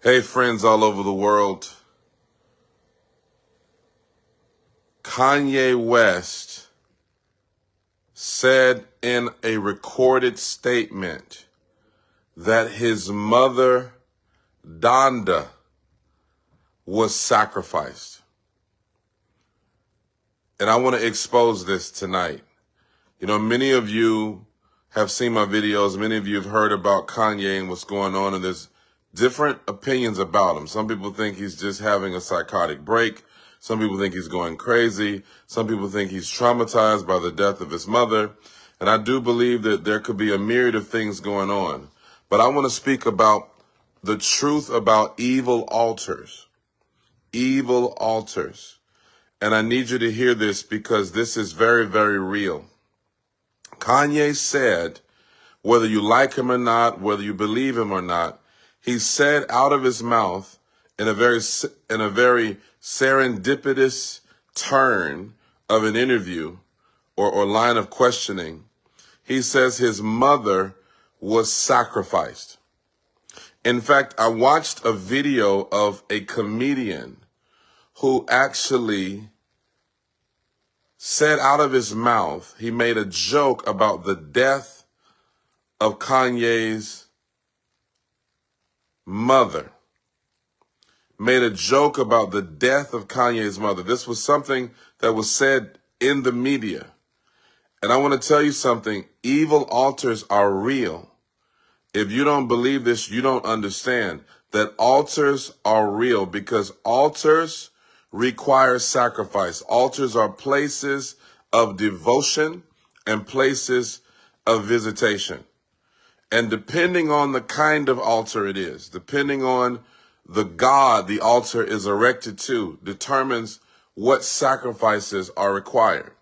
Hey, friends all over the world. Kanye West said in a recorded statement that his mother, Donda, was sacrificed. And I want to expose this tonight. You know, many of you have seen my videos. Many of you have heard about Kanye and what's going on, and there's different opinions about him. Some people think he's just having a psychotic break. Some people think he's going crazy. Some people think he's traumatized by the death of his mother. And I do believe that there could be a myriad of things going on. But I want to speak about the truth about evil altars. Evil altars. And I need you to hear this because this is very, very real. Kanye said, whether you like him or not, whether you believe him or not, he said out of his mouth in a very serendipitous turn of an interview or line of questioning, he says his mother was sacrificed. In fact, I watched a video of a comedian who actually said out of his mouth, he made a joke about the death of Kanye's mother. Made a joke about the death of Kanye's mother. This was something that was said in the media. And I want to tell you something. Evil altars are real. If you don't believe this, you don't understand that altars are real because altars require sacrifice. Altars are places of devotion and places of visitation. And depending on the kind of altar it is, depending on the God the altar is erected to, determines what sacrifices are required.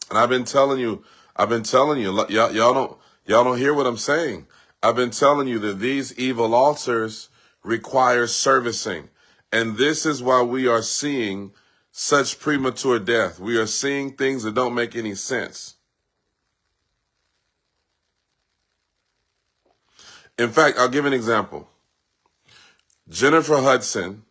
And I've been telling you, y'all don't hear what I'm saying. I've been telling you that these evil altars require servicing. And this is why we are seeing such premature death. We are seeing things that don't make any sense. In fact, I'll give an example. Jennifer Hudson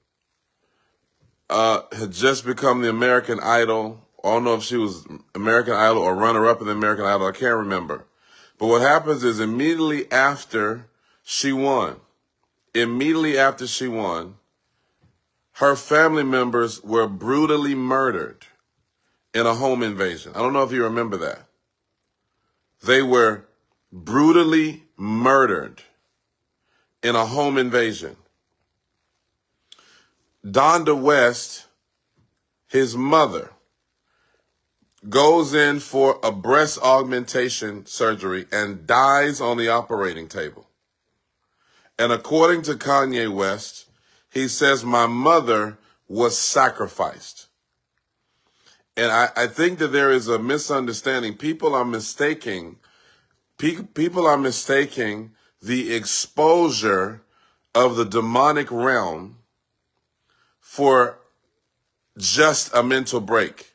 had just become the American Idol. I don't know if she was American Idol or runner-up in the American Idol. I can't remember. But what happens is immediately after she won, her family members were brutally murdered in a home invasion. I don't know if you remember that. They were brutally murdered in a home invasion. Donda West, his mother, goes in for a breast augmentation surgery and dies on the operating table. And according to Kanye West, he says, my mother was sacrificed. And I think that there is a misunderstanding. People are mistaking the exposure of the demonic realm for just a mental break.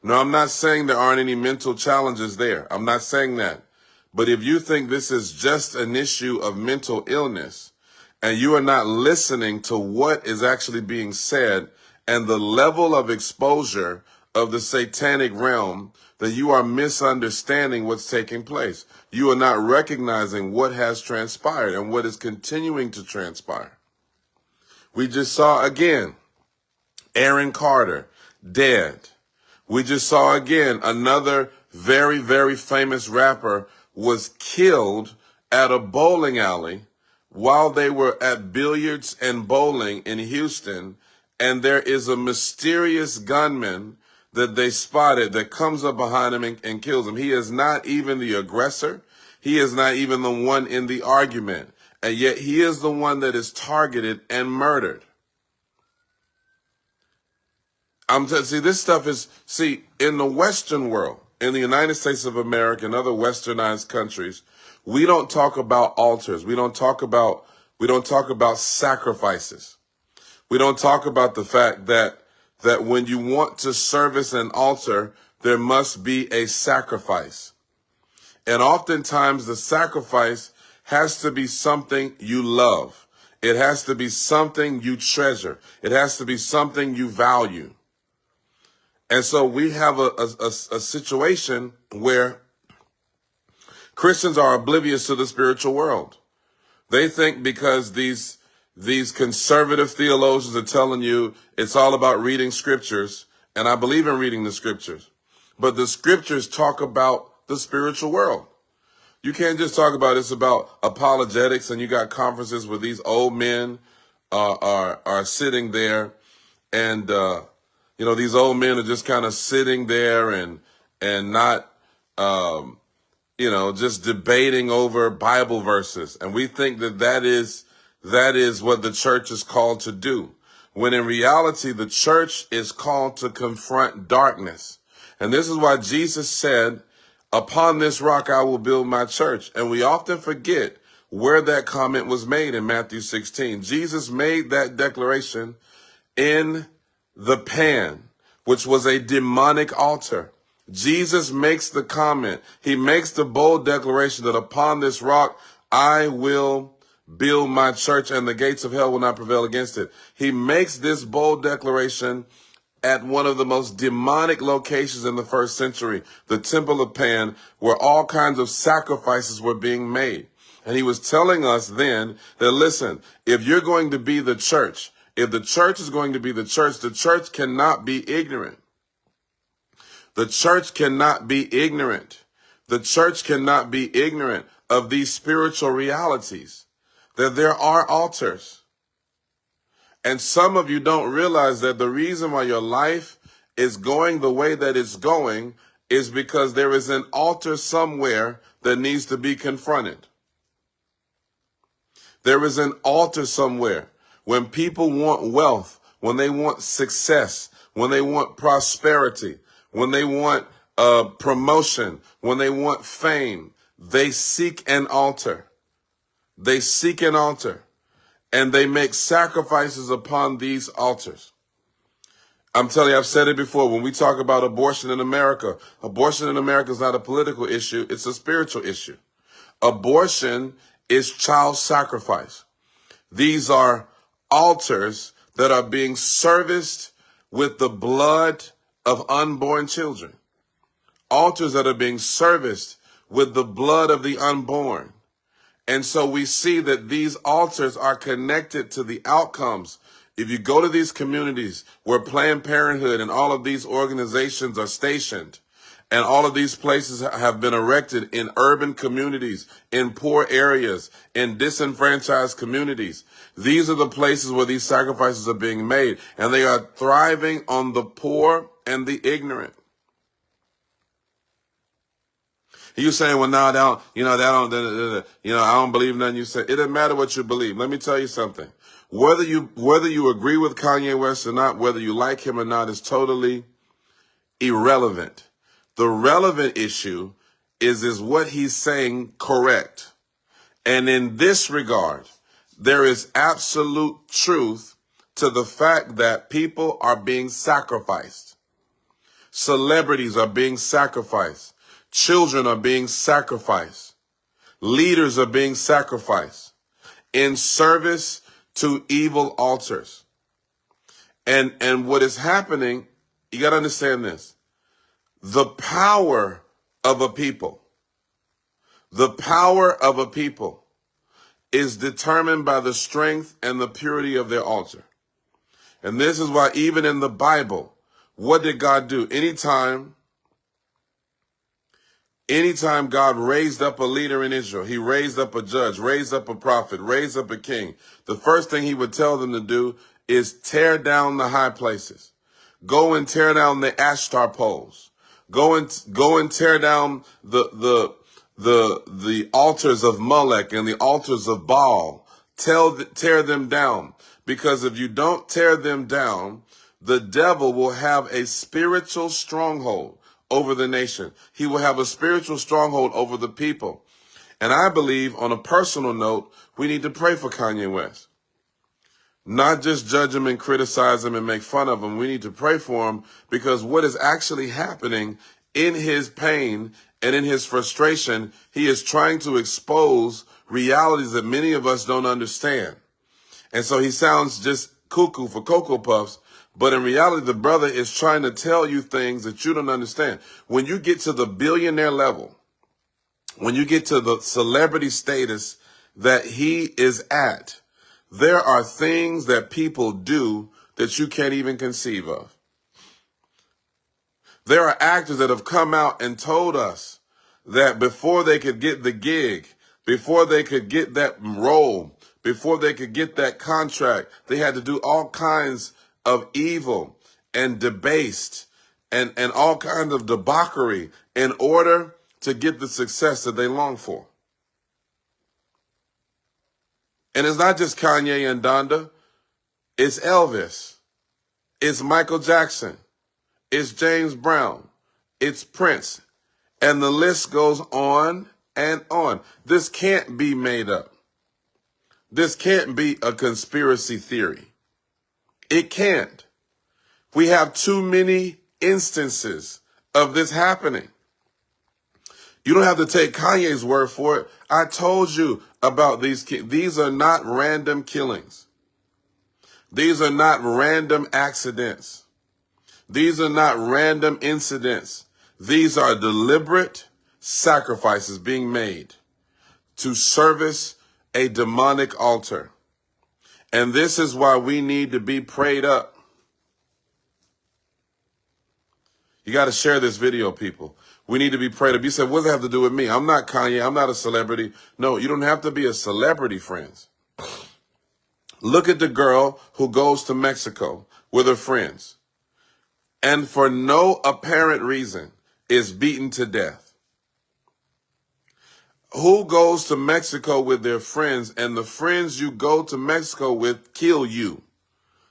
No, I'm not saying there aren't any mental challenges there. I'm not saying that. But if you think this is just an issue of mental illness and you are not listening to what is actually being said and the level of exposure of the satanic realm, then you are misunderstanding what's taking place. You are not recognizing what has transpired and what is continuing to transpire. We just saw again, Aaron Carter, dead. We just saw again, another very, very famous rapper was killed at a bowling alley while they were at billiards and bowling in Houston. And there is a mysterious gunman that they spotted that comes up behind him and kills him. He is not even the aggressor. He is not even the one in the argument. And yet he is the one that is targeted and murdered. This stuff is, in the Western world, in the United States of America and other westernized countries, we don't talk about altars. We don't talk about sacrifices. We don't talk about the fact that when you want to service an altar, there must be a sacrifice. And oftentimes the sacrifice has to be something you love. It has to be something you treasure. It has to be something you value. And so we have a situation where Christians are oblivious to the spiritual world. They think because these conservative theologians are telling you it's all about reading scriptures, and I believe in reading the scriptures, but the scriptures talk about the spiritual world. You can't just talk about it's about apologetics, and you got conferences where these old men are sitting there, and these old men are just kind of sitting there and not just debating over Bible verses. And we think that is what the church is called to do. When in reality, the church is called to confront darkness. And this is why Jesus said, upon this rock I will build my church. And we often forget where that comment was made in Matthew 16. Jesus made that declaration in the pan, which was a demonic altar. Jesus makes the comment. He makes the bold declaration that upon this rock I will build my church, and the gates of hell will not prevail against it. He makes this bold declaration at one of the most demonic locations in the first century, the Temple of Pan, where all kinds of sacrifices were being made. And he was telling us then that, listen, if you're going to be the church, if the church is going to be the church cannot be ignorant. The church cannot be ignorant. The church cannot be ignorant of these spiritual realities, that there are altars. And some of you don't realize that the reason why your life is going the way that it's going is because there is an altar somewhere that needs to be confronted. There is an altar somewhere. When people want wealth, when they want success, when they want prosperity, when they want promotion, when they want fame, they seek an altar. They seek an altar, and they make sacrifices upon these altars. I'm telling you, I've said it before. When we talk about abortion in America is not a political issue. It's a spiritual issue. Abortion is child sacrifice. These are altars that are being serviced with the blood of unborn children. Altars that are being serviced with the blood of the unborn. And so we see that these altars are connected to the outcomes. If you go to these communities where Planned Parenthood and all of these organizations are stationed, and all of these places have been erected in urban communities, in poor areas, in disenfranchised communities, these are the places where these sacrifices are being made, and they are thriving on the poor and the ignorant. You saying, well, no, I don't believe nothing you say. It doesn't matter what you believe. Let me tell you something. Whether you agree with Kanye West or not, whether you like him or not, is totally irrelevant. The relevant issue is what he's saying correct? And in this regard, there is absolute truth to the fact that people are being sacrificed. Celebrities are being sacrificed. Children are being sacrificed. Leaders are being sacrificed in service to evil altars. And what is happening, you got to understand this. The power of a people is determined by the strength and the purity of their altar. And this is why even in the Bible, what did God do? Anytime God raised up a leader in Israel, he raised up a judge, raised up a prophet, raised up a king, the first thing he would tell them to do is tear down the high places. Go and tear down the Ashtar poles. Go and tear down the altars of Molech and the altars of Baal. Tear them down. Because if you don't tear them down, the devil will have a spiritual stronghold over the nation. He will have a spiritual stronghold over the people. And I believe, on a personal note, we need to pray for Kanye West. Not just judge him and criticize him and make fun of him. We need to pray for him, because what is actually happening in his pain and in his frustration, he is trying to expose realities that many of us don't understand. And so he sounds just cuckoo for Cocoa Puffs. But in reality, the brother is trying to tell you things that you don't understand. When you get to the billionaire level, when you get to the celebrity status that he is at, there are things that people do that you can't even conceive of. There are actors that have come out and told us that before they could get the gig, before they could get that role, before they could get that contract, they had to do all kinds of evil and debased and all kinds of debauchery in order to get the success that they long for. And it's not just Kanye and Donda. It's Elvis. It's Michael Jackson. It's James Brown. It's Prince. And the list goes on and on. This can't be made up. This can't be a conspiracy theory. It can't. We have too many instances of this happening. You don't have to take Kanye's word for it. I told you about these. These are not random killings. These are not random accidents. These are not random incidents. These are deliberate sacrifices being made to service a demonic altar. And this is why we need to be prayed up. You got to share this video, people. We need to be prayed up. You said, what does it have to do with me? I'm not Kanye. I'm not a celebrity. No, you don't have to be a celebrity, friends. Look at the girl who goes to Mexico with her friends and for no apparent reason is beaten to death. Who goes to Mexico with their friends and the friends you go to Mexico with kill you?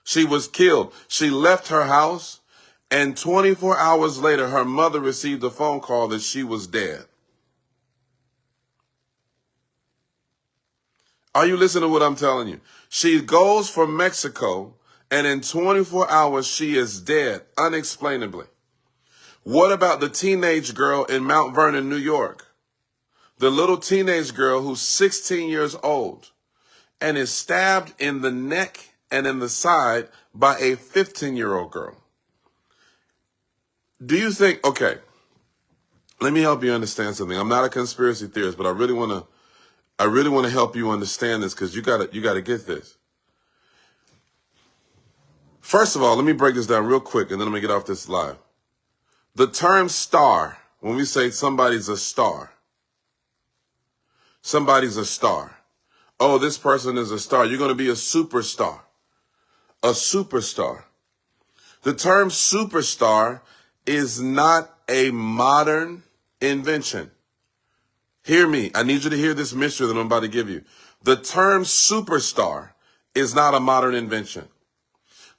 She was killed. She left her house. And 24 hours later, her mother received a phone call that she was dead. Are you listening to what I'm telling you? She goes from Mexico, and in 24 hours, she is dead, unexplainably. What about the teenage girl in Mount Vernon, New York? The little teenage girl who's 16 years old and is stabbed in the neck and in the side by a 15-year-old girl. Do you think, okay, let me help you understand something. I'm not a conspiracy theorist, but I really want to help you understand this because you got to get this. First of all, let me break this down real quick and then I'm going to get off this live. The term star, when we say somebody's a star, somebody's a star. Oh, this person is a star. You're going to be a superstar. A superstar. The term superstar is not a modern invention. Hear me. I need you to hear this mystery that I'm about to give you. The term superstar is not a modern invention.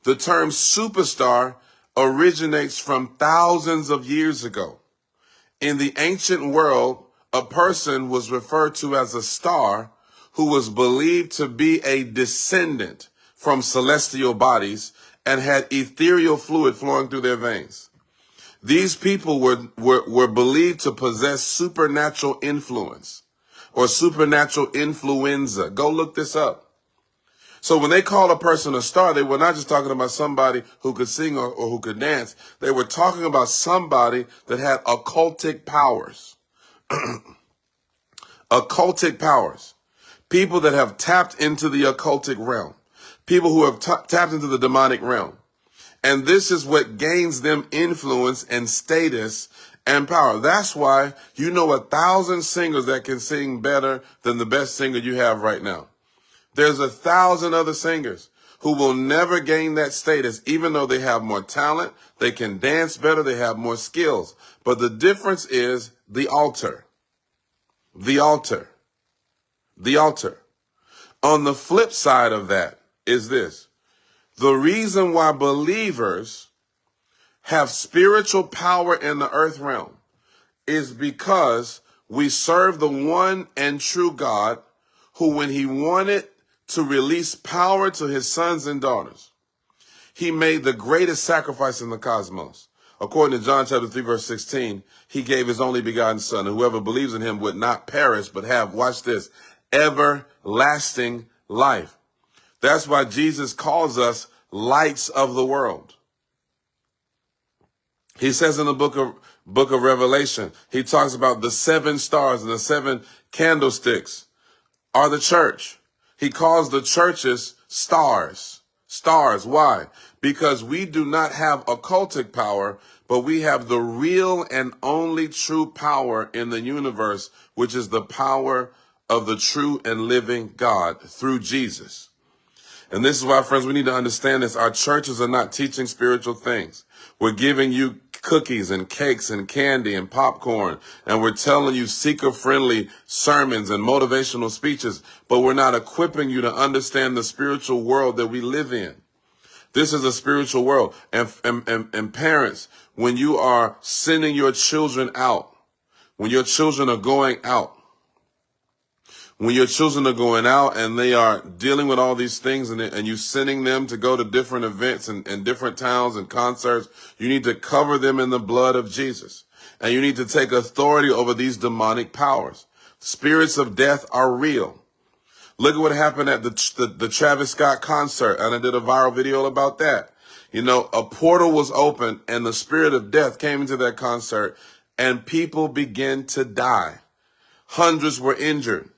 The term superstar originates from thousands of years ago. In the ancient world, a person was referred to as a star who was believed to be a descendant from celestial bodies and had ethereal fluid flowing through their veins. These people were believed to possess supernatural influence or supernatural influenza. Go look this up. So when they call a person a star, they were not just talking about somebody who could sing or who could dance. They were talking about somebody that had occultic powers. Occultic powers. People that have tapped into the occultic realm. People who have tapped into the demonic realm. And this is what gains them influence and status and power. That's why you know 1,000 singers that can sing better than the best singer you have right now. There's 1,000 other singers who will never gain that status, even though they have more talent, they can dance better, they have more skills. But the difference is the altar. The altar. The altar. On the flip side of that is this. The reason why believers have spiritual power in the earth realm is because we serve the one and true God who, when he wanted to release power to his sons and daughters, he made the greatest sacrifice in the cosmos. According to John chapter 3, verse 16, he gave his only begotten son, and whoever believes in him would not perish, but have, watch this, everlasting life. That's why Jesus calls us lights of the world. He says in the book of Revelation, he talks about the 7 stars and the 7 candlesticks are the church. He calls the churches stars. Stars. Why? Because we do not have occultic power, but we have the real and only true power in the universe, which is the power of the true and living God through Jesus. And this is why, friends, we need to understand this. Our churches are not teaching spiritual things. We're giving you cookies and cakes and candy and popcorn, and we're telling you seeker-friendly sermons and motivational speeches, but we're not equipping you to understand the spiritual world that we live in. This is a spiritual world. And parents, when you are sending your children out, when your children are going out, when your children are going out and they are dealing with all these things and you sending them to go to different events and different towns and concerts, you need to cover them in the blood of Jesus. And you need to take authority over these demonic powers. Spirits of death are real. Look at what happened at the Travis Scott concert. And I did a viral video about that. You know, a portal was open and the spirit of death came into that concert and people began to die. Hundreds were injured.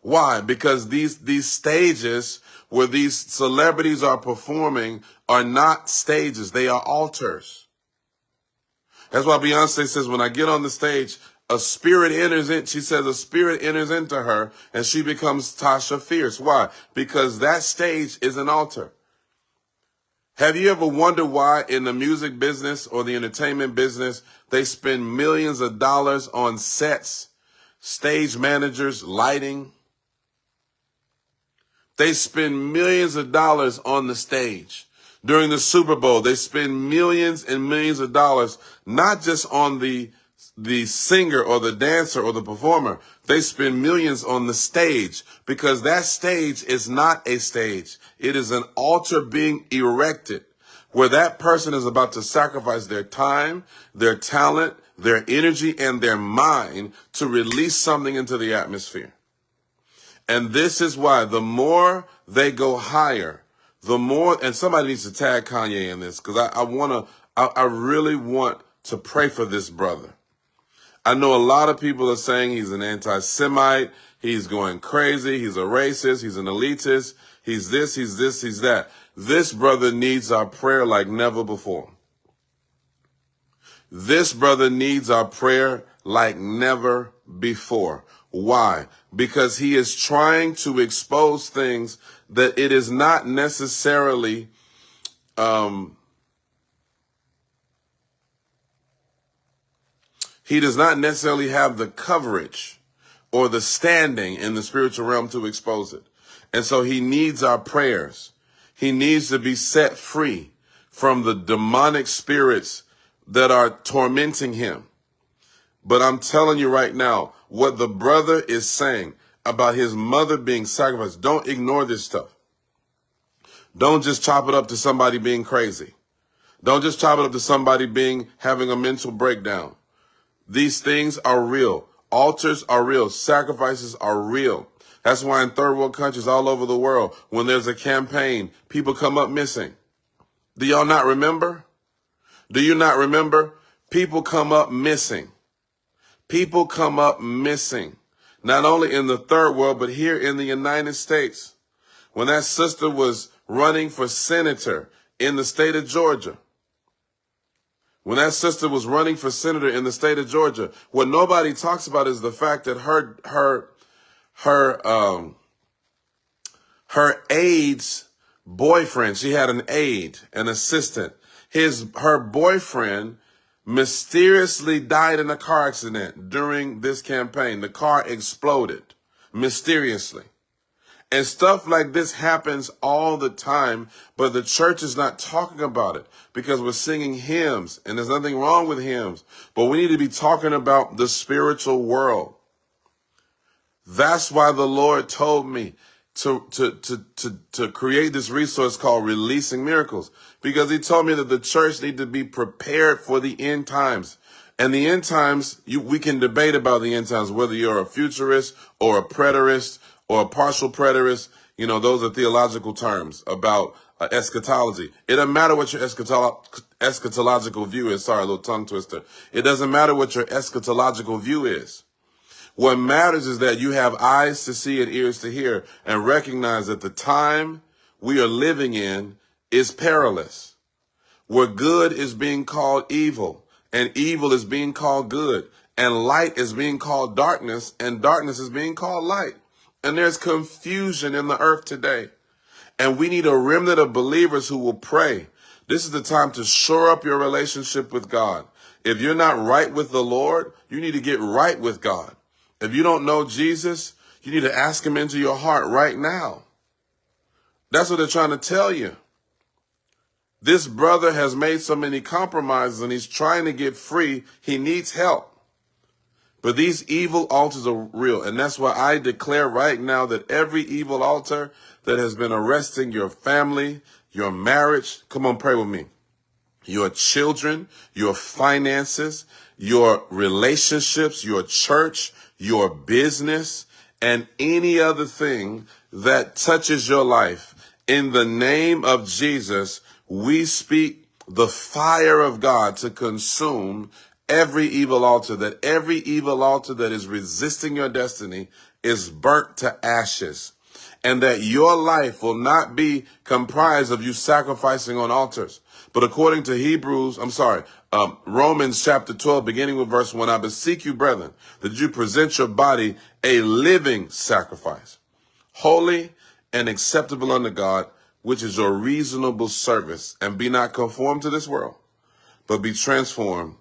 Why? Because these stages where these celebrities are performing are not stages. They are altars. That's why Beyonce says, when I get on the stage, a spirit enters in. She says a spirit enters into her and she becomes Tasha Fierce. Why? Because that stage is an altar. Have you ever wondered why in the music business or the entertainment business, they spend millions of dollars on sets, stage managers, lighting? They spend millions of dollars on the stage. During the Super Bowl, they spend millions and millions of dollars, not just on the singer or the dancer or the performer. They spend millions on the stage because that stage is not a stage. It is an altar being erected where that person is about to sacrifice their time, their talent, their energy, and their mind to release something into the atmosphere. And this is why the more they go higher, the more, and somebody needs to tag Kanye in this, because I really want to pray for this brother. I know a lot of people are saying he's an anti-Semite, he's going crazy, he's a racist, he's an elitist, he's this, he's that. This brother needs our prayer like never before. This brother needs our prayer like never before. Why? Because he is trying to expose things that it is not necessarily he does not necessarily have the coverage or the standing in the spiritual realm to expose it. And so he needs our prayers. He needs to be set free from the demonic spirits that are tormenting him. But I'm telling you right now, what the brother is saying about his mother being sacrificed, don't ignore this stuff. Don't just chop it up to somebody being crazy. Don't just chop it up to somebody having a mental breakdown. These things are real. Altars are real. Sacrifices are real. That's why in third world countries all over the world, when there's a campaign, people come up missing. Do y'all not remember? Do you not remember? People come up missing. People come up missing, not only in the third world, but here in the United States. When that sister was running for senator in the state of Georgia, what nobody talks about is the fact that her aide's boyfriend, she had an aide, an assistant, her boyfriend mysteriously died in a car accident during this campaign. The car exploded mysteriously. And stuff like this happens all the time, but the church is not talking about it because we're singing hymns, and there's nothing wrong with hymns, but we need to be talking about the spiritual world. That's why the Lord told me to create this resource called Releasing Miracles, because he told me that the church need to be prepared for the end times. And the end times, we can debate about the end times, whether you're a futurist or a preterist or a partial preterist. You know, those are theological terms about eschatology. It doesn't matter what your eschatological view is. Sorry, a little tongue twister. It doesn't matter what your eschatological view is. What matters is that you have eyes to see and ears to hear and recognize that the time we are living in is perilous, where good is being called evil and evil is being called good and light is being called darkness and darkness is being called light. And there's confusion in the earth today. And we need a remnant of believers who will pray. This is the time to shore up your relationship with God. If you're not right with the Lord, you need to get right with God. If you don't know Jesus, you need to ask him into your heart right now. That's what they're trying to tell you. This brother has made so many compromises and he's trying to get free. He needs help. But these evil altars are real. And that's why I declare right now that every evil altar that has been arresting your family, your marriage, come on, pray with me, your children, your finances, your relationships, your church, your business, and any other thing that touches your life. In the name of Jesus, we speak the fire of God to consume every evil altar, that every evil altar that is resisting your destiny is burnt to ashes, and that your life will not be comprised of you sacrificing on altars. But according to Romans chapter 12, beginning with verse 1, I beseech you, brethren, that you present your body a living sacrifice, holy and acceptable unto God, which is your reasonable service. And be not conformed to this world, but be transformed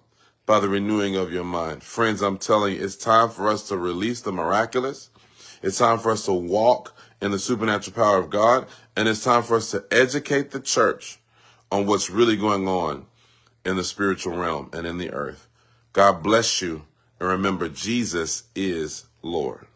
by the renewing of your mind. Friends, I'm telling you, it's time for us to release the miraculous. It's time for us to walk in the supernatural power of God. And it's time for us to educate the church on what's really going on in the spiritual realm and in the earth. God bless you. And remember, Jesus is Lord.